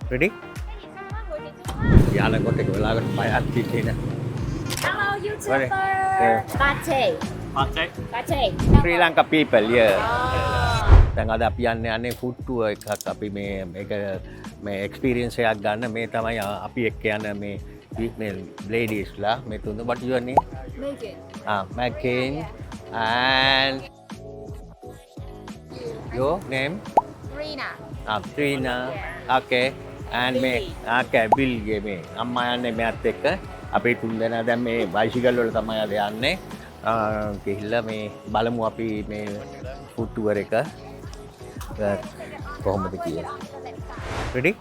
Ready? Jalan kau tengok lagu bayar titik. Hello, YouTuber. Pate. Pate. Sri Lanka people, yeah. දැන් අද අපි යන්නේ food tour එකක් අපි මේ එක්ස්පීරියන්ස් එකක් ගන්න මේ තමයි අපි එක්ක යන මේ ladiesලා මේ තුන what your name? Megan. And your name? Trina. Okay. And me Bill ගේ මේ අම්මා යන්නේ මෙයාත් එක්ක අපි තුන් දෙනා දැන් මේ බයිසිකල් වල තමයි අද යන්නේ ගිහිල්ලා මේ බලමු අපි මේ ෆුඩ් ටුවර් එක කොහොමද කියලා. Ready?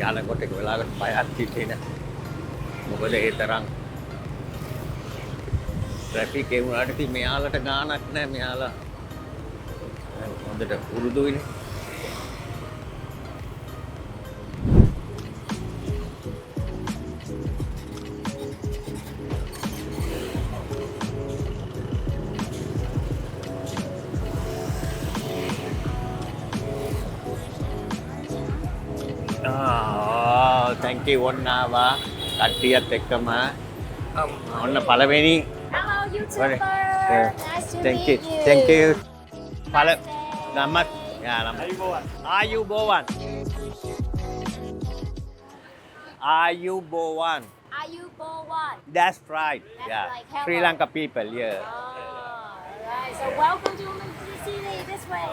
Jalan kau tengok lagu bayar titik. මොකද ඒ තරම් ට්‍රැෆික් ඒ වුණාට ඉතින් මෙයාලට ගාණක් නැහැ මෙයාලා හොඳට උරුදුයිනේ. Thank you ඔන්නාවා කට්ටියත් එක්කම ඔන්න පළවෙනි Hello, YouTuber. Nice to meet you. Thank you. Nama ya nama. Ayubowan. That's right. Yeah. Like Sri Lanka people. Yeah. Alright. So welcome to the city this way.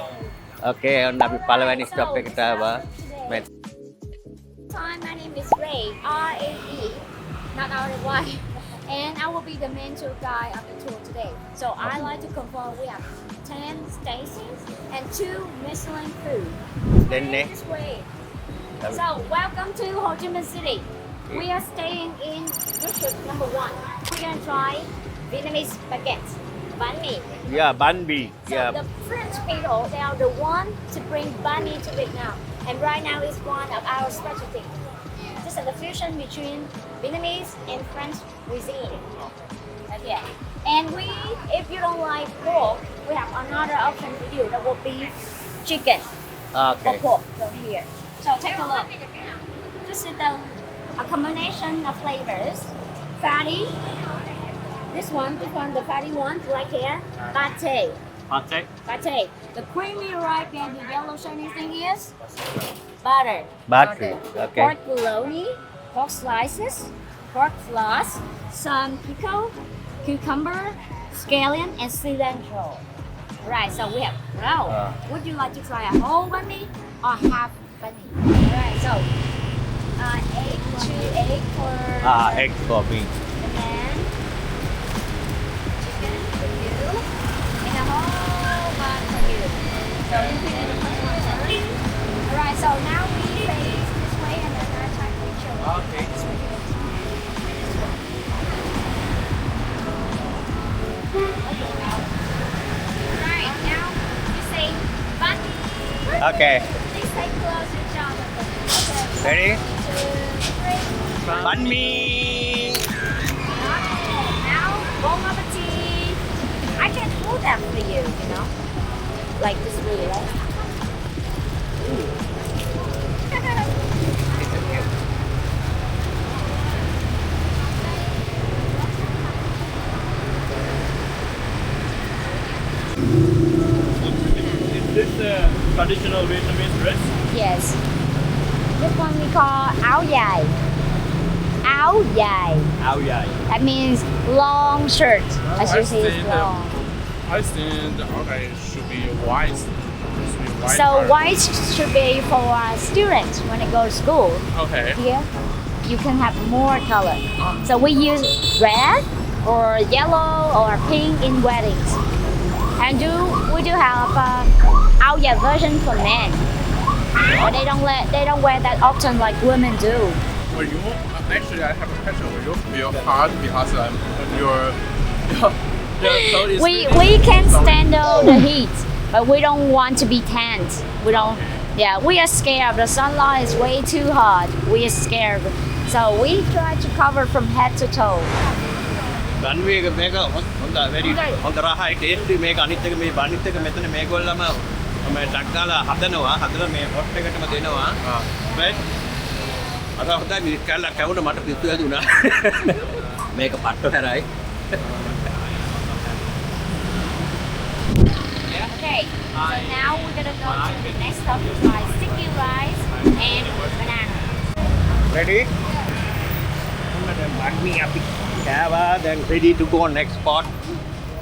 Okay. ඔන්න අපි පළවෙනි stop එකට ආවා. Hi, my name is Ray. R-A-E. Not R-Y. And I will be the main tour guide of the tour today. So I like to confirm we have 10 stations and 2 Michelin food. Then This way. So welcome to Ho Chi Minh City. We are staying in district number 1. We're gonna try Vietnamese baguette, banh mi. Yeah, banh mi. So Yeah. the French people, they are the one to bring banh mi to Vietnam. And right now it's one of our specialty. This is the fusion between Vietnamese and French cuisine. Okay. And if you don't like pork, we have another option for you. That will be chicken or Okay. pork from here. So take a look. This is a combination of flavors. Fatty. This one, the fatty one, right here. Pate. Pate. The creamy ripe and the yellow shiny thing is butter. Butter. Okay. Pork bologna, pork slices, pork floss, some pickle, cucumber, scallion, and cilantro. Right, so we have now. Would you like to try a whole banh mi or half banh mi? Alright, so egg for Egg for me. and then chicken for you and a whole bun for you. So you can eat the first one first. Alright, so now we face this way and then I try to show you. Okay. Alright, now you say banh mi. Okay. Please take closer shot of it. Okay. Ready? 1, 2, 3. Banh mi. Now, bon appetit. I can hold that for you, you know? Like this way, right? Is this traditional Vietnamese dress? Yes. This one we call áo dài. Áo dài. Áo dài. That means long shirt. As you see, it's I long. think the okay should be white. White So part. white should be for students when they go to school. Okay. Here, you can have more color. So we use red or yellow or pink in weddings. And we do have out version for men. But they don't wear that often like women do. For you, actually, I have a question. Will you feel hard because your coat is We can stand the heat, but we don't want to be tanned. We don't. Yeah, we are scared. The sunlight is way too hot. We are scared. So we try to cover from head to toe. රන්වේ එක මේක හොඳ වැඩි හොඳ රහයි ටේස්ටි මේක අනිත් එක මේ බනිත් එක මෙතන මේගොල්ලම මම ටක් ගාලා හදනවා හදලා මේ පොට් එකටම දෙනවා right අර හොඳයි මිනිත් කැල්ලක් කැවුණ මට පිස්සු හැදුනා මේක පට්ට හැරයි Okay, so now we're gonna go to the next stop, which is sticky rice and banana. ready දැන් බඩ්මි අපි කෑවා දැන් ready to go next spot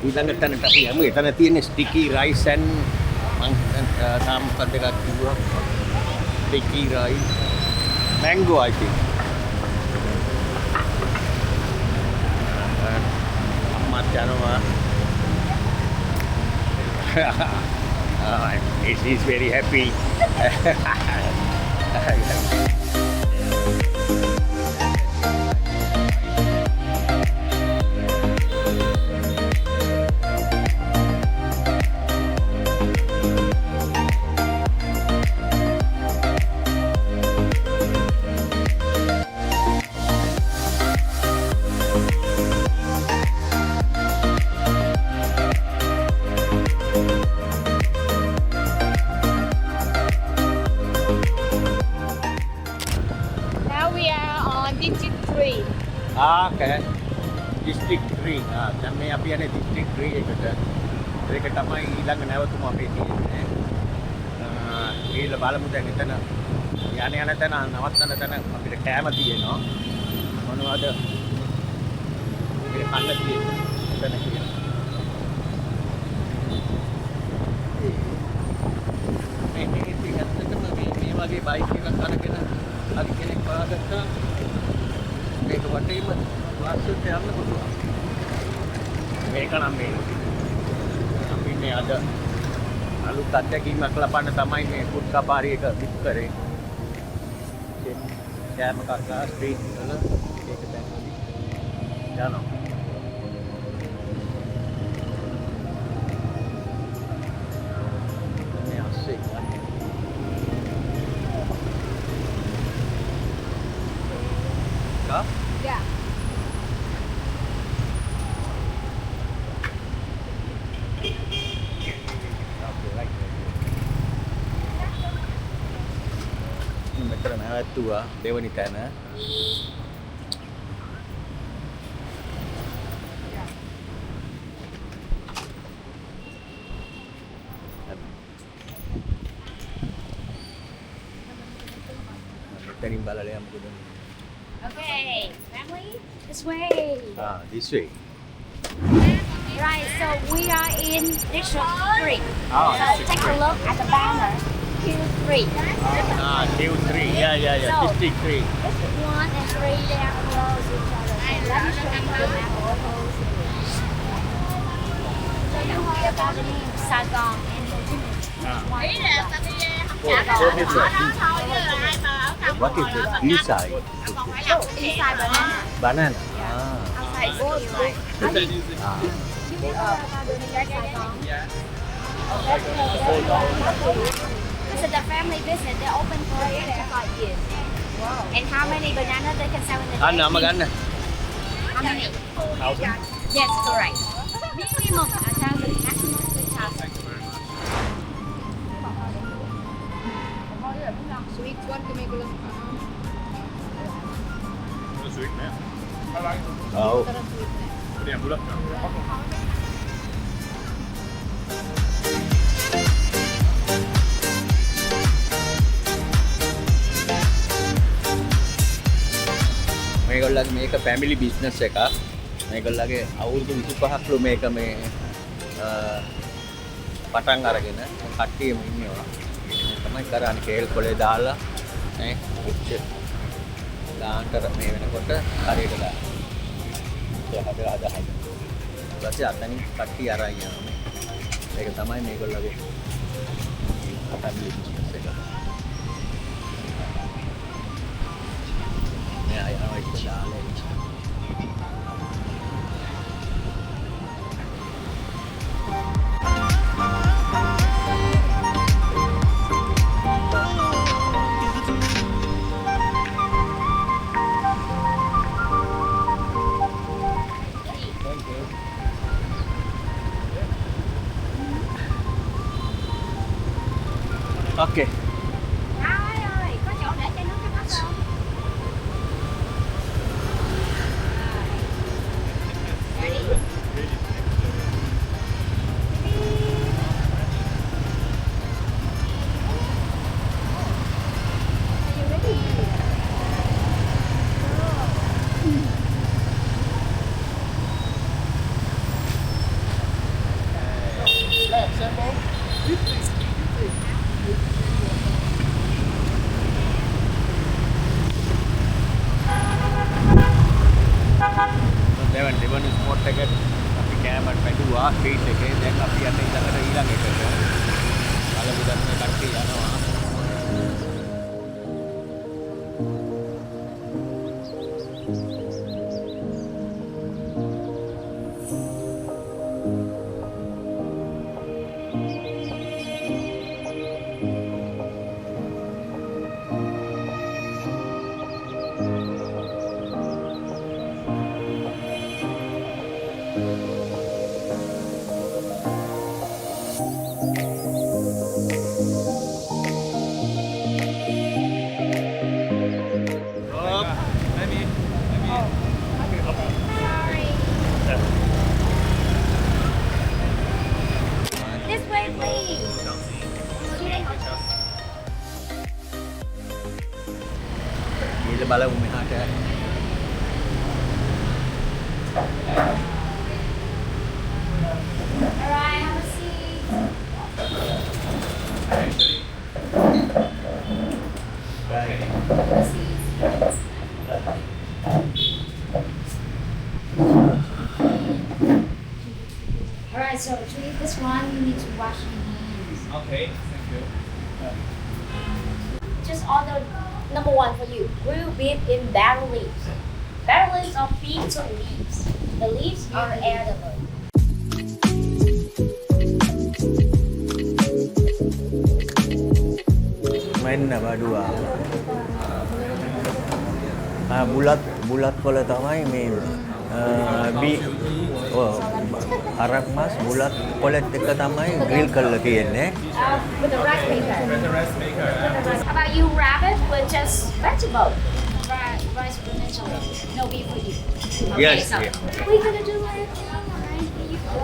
ඊළඟ තැනට අපි යමු එතන තියෙන sticky rice and මං තාම මොකක්ද එකක් කිව්වා sticky rice mango I think අම්මත් යනවා he's very happy Now we are on District 3. okay district 3 දැන් මේ අපි යන්නේ district 3 එකට ඒක තමයි ඊළඟ නැවතුම අපේ තියෙන්නේ ඊළ බලමු දැන් එතන යන තැන නවත්තන තැන අපිට කෑම තියෙනවා මොනවද ඒක කන්න තියෙන්නේ එතන කියනවා මේ ඉතින් ඇත්තටම මේ වගේ බයික් එකක් අරගෙන හරි කෙනෙක් හොයාගත්තා මේක වටේම වාස්සුත් යන්න පුළුවන් මේක නම් මේ අපි මේ අද අලුත් අත්දැකීමක් ලබන්න තමයි මේ ෆුඩ් සෆාරි එක බුක් කරේ කෑම කකා ස්ට්‍රීට් වල ඒක දැන් යනවා මේ අස්සේ Yeah. මෙතන නැවතුවා දෙවනි තැන මෙතනින් බලලා යමුකෝ Okay, family, this way. this way Right, so we are in District 3. Oh, So take a look at the banner, Q3. Q3 yeah So- district 3 District 1 and 3, they are close to each other. So let me show you the map photos. So you heard about the name Saigon and Ho Chi Minh. Ý là sao đi What is đó it? thôi chứ ai mà ở trong What is it? Inside. còn phải làm cái gì Inside banana. Banana. Outside is sticky rice. Ah. You know about the name Saigon? This is the family business. They're open for 25 years. And how many bananas they can sell in a day? Ano maganda? How many? 1,000? Yes, correct. Minimum 1,000, maximum 3,000. sweet one to make us sweet nè. Oh. Đi ăn dulu. මේගොල්ලගේ මේක family business එකක්. මේගොල්ලගේ අවුරුදු 25ක්ලු මේක මේ පටන් අරගෙන කට්ටියම ඉන්නවා. තමයි කරන්නේ කේල් කොලේ දාලා නේ පිච්ච දාන්නතර මේ වෙනකොට හරියට දාන්න. ඒක හදලා අදහයි. ඊපස්සේ අතනින් කට්ටිය අරන් යනවා. ඒක තමයි මේගොල්ලෝගේ අතන් බිස්නස් එක. මේ අයනවා ඒක දාලා Okay. Ai ơi, có chỗ để cho nước cái mắt không? Ready? Are you ready? දැන් දෙවනි ස්පොට් එකට අපි කෑමට පැදුවා ස්ට්‍රීට් එකේ. දැන් අපි යන්නේ ඊළඟ එකට. බලමු දැන් මේ කට්ටිය යනවා. This way, please. ඊළ බලමු මෙහාට. Alright, have a seat. Have a seat. Alright, so to eat this one, you need to wash your hands. Okay, thank you. Just order number one for you. Grilled beef in barrel leaves. Barrel leaves are beetle leaves. The leaves are edible. මෙන්න බඩුවා. බුලත් කොළ තමයි මේ හරක් මස් බුලත් කොළෙත් එක තමයි ග්‍රිල් කරලා තියෙන්නේ. With the rice maker. With the rice maker. How about you wrap it with just vegetable? Rice vegetable. No beef for you. Okay, Yes, so yeah. we're gonna do it. Alright, here you go.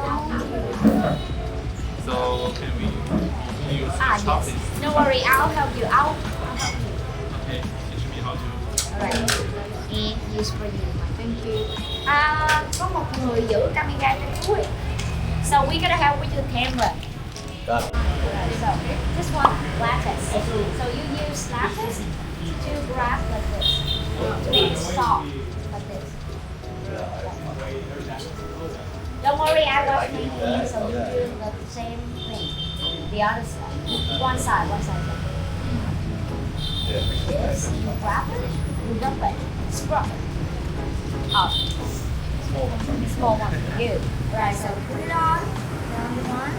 So can we use Yes. chopsticks? No worry, I'll help you. I'll help you. Okay, teach me how to. Alright. And use for you. Thank you. Có một người giữ camera cho chú ấy. So we're gonna help with the camera. So this one lattice. So you use lattice to grab like this. To make it soft like this. Don't worry, I wash my hands, so you do the same thing. The other side. One side. This, you grab it, you rub it, scrub it. Up. Small one for you. Alright, so put it on. Round one.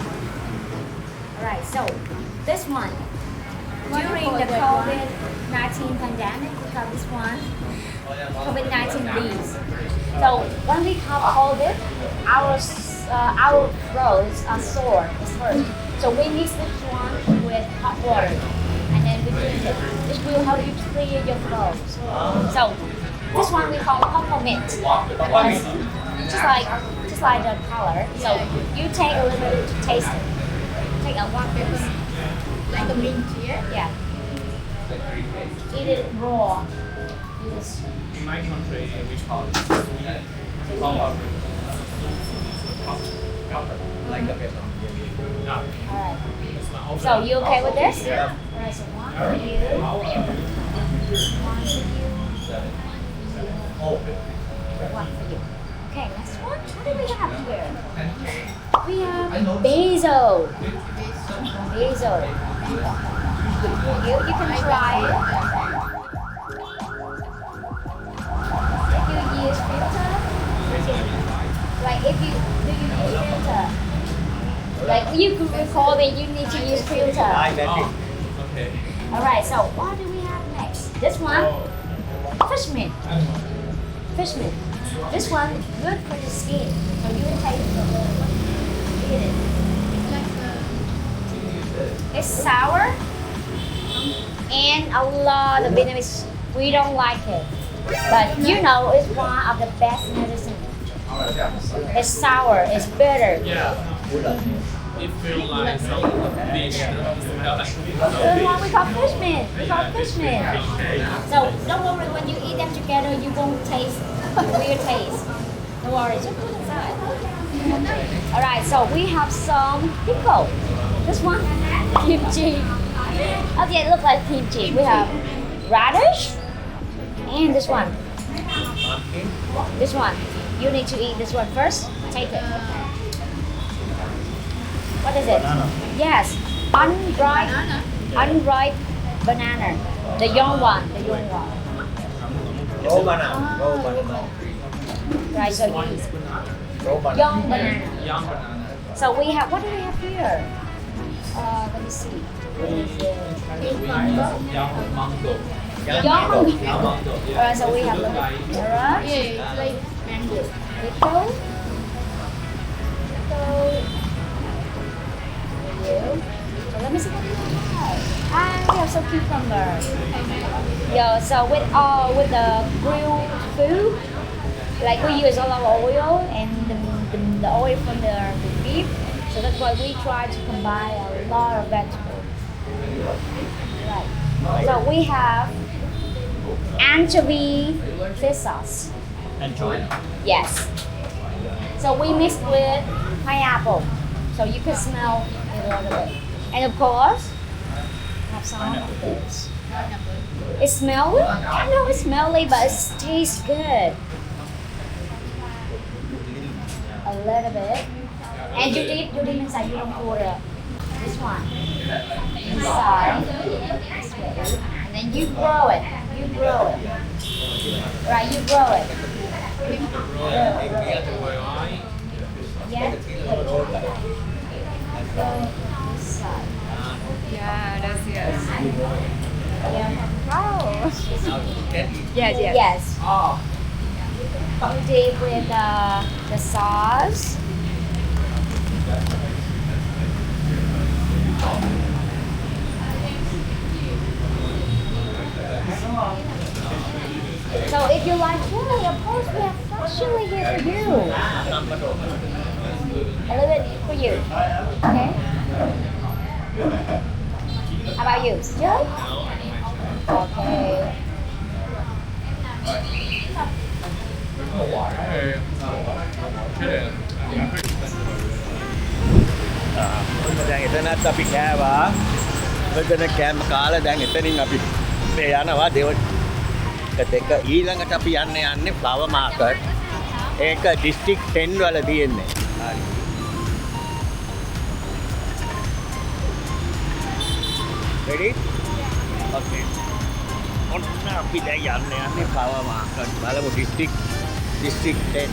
Alright, so this one. During the COVID-19 pandemic, we got this one. COVID-19 bees. So when we have COVID, our throats are sore at first. So we mix this one with hot water, and then we drink it. This will help you clear your throat. So this one we call peppermint. Just like the color. So you take a little bit to taste it. Take a one piece. Like a mint here. Yeah. Eat it raw. Yes. In my country, we call it sweet. Like a pepper. Alright. So you okay with this? Alright, so one for you. One for you. One for you. Okay, next one. What do we have here? We have basil. Basil. You can try it. If you use filter, like if you use filter, like you could record it, you need to use filter. Okay. Alright, so what do we have next? This one, fish meat. Fish meat. This one good for the skin, so you can take it. Eat it. It's sour, and a lot of Vietnamese we don't like it, but you know it's one of the best medicine. It's sour, it's bitter. Yeah. It feels like some fish. This one we call fish meat. We call fish meat. So don't worry, when you eat them together, you won't taste weird taste. Don't worry, just put it aside. Alright, so we have some pickle. This one, kimchi. Oh yeah, it looks like kimchi. We have radish and this one. This one. You need to eat this one first. Take it. What is it? Banana. Yes, unripe banana. The young one. The young one. Raw banana. Raw banana. Right, so you Raw banana. young banana. Young banana. So we have, what do we have here? Let me see. What is it? Young mango. Young mango. Yeah. Alright, so we have carrot, Yeah, it's like mango. pickle. So let me see what we have. We have some cucumber. Yeah, so with the grilled food, like we use a lot of oil and the oil from the beef. So that's why we try to combine a lot of vegetables. Right. So we have anchovy fish sauce. Anchovy. Yes. So we mix with pineapple. So you can smell it a little bit. And of course, have some of this. It smells, I know it's smelly, but it tastes good. A little bit. And you dip inside, you don't pour this one inside this way. And then you grow it. You grow it. Right, you grow it. Yeah. Go this side. Yeah, that's yes. Yeah. Oh. Yes, yes. Yes. You dip with the sauce. So if you like chili, of course we have fresh chili here for you. A little bit for you. Okay? How about you? Chili? Okay. දැන් එතනත් අපි කෑවා. මෙතන කෑම කාලා දැන් එතනින් අපි මේ යනවා දෙවට එක ඊළඟට අපි යන්නේ ෆ්ලවර් මාකට්. ඒක ඩිස්ට්‍රික්ට් 10 වල තියෙන්නේ. හරි. Ready? Okay. ඔන්න අපි දැන් යන්නේ ෆ්ලවර් මාකට්. බලමු ඩිස්ට්‍රික්ට් 10.